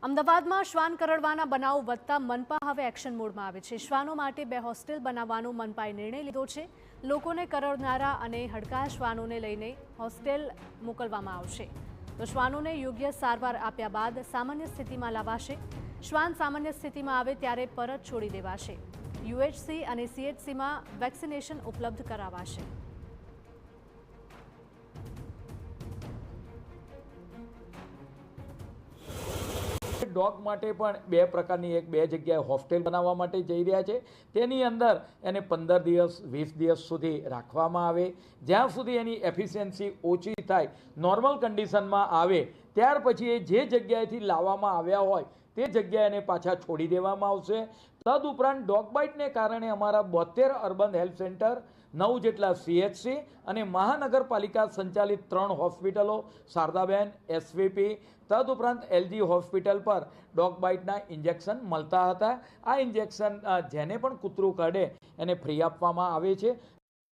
અમદાવાદમાં શ્વાન કરડવાના બનાવો વધતા મનપા હવે એક્શન મોડમાં આવે છે। શ્વાનો માટે 2 હોસ્ટેલ બનાવવાનો મનપાએ નિર્ણય લીધો છે। લોકોને કરડનારા અને હડકાયા શ્વાનોને લઈને હોસ્ટેલ મોકલવામાં આવશે તો શ્વાનોને યોગ્ય સારવાર આપ્યા બાદ સામાન્ય સ્થિતિમાં લાવાશે। શ્વાન સામાન્ય સ્થિતિમાં આવે ત્યારે પરત છોડી દેવાશે। યુએચસી અને સીએચસીમાં વેક્સિનેશન ઉપલબ્ધ કરાવાશે। ડોગ માટે પણ 2 પ્રકારની 2 જગ્યાએ હોસ્ટેલ બનાવવા માટે જઈ રહ્યા છે। તેની અંદર એને 15 દિવસ 20 દિવસ સુધી રાખવામાં આવે, જ્યાં સુધી એની એફિશિયન્સી ઓછી થાય, નોર્મલ કન્ડિશનમાં આવે, ત્યાર પછી એ જે જગ્યાએથી લાવવામાં આવ્યા હોય તે જગ્યાએ એને પાછા છોડી દેવામાં આવશે। તદુપરાંત ડોગ બાઇટને કારણે અમારા 72 અર્બન હેલ્થ સેન્ટર, 9 જેટલા સીએચસી અને મહાનગરપાલિકા સંચાલિત 3 હોસ્પિટલો, શારદાબેન, એસવીપી, તદુપરાંત એલજી હોસ્પિટલ પર ડોગ બાઇટના ઇન્જેક્શન મળતા હતા। આ ઇન્જેક્શન જેને પણ કૂતરું કરડે એને ફ્રી આપવામાં આવે છે।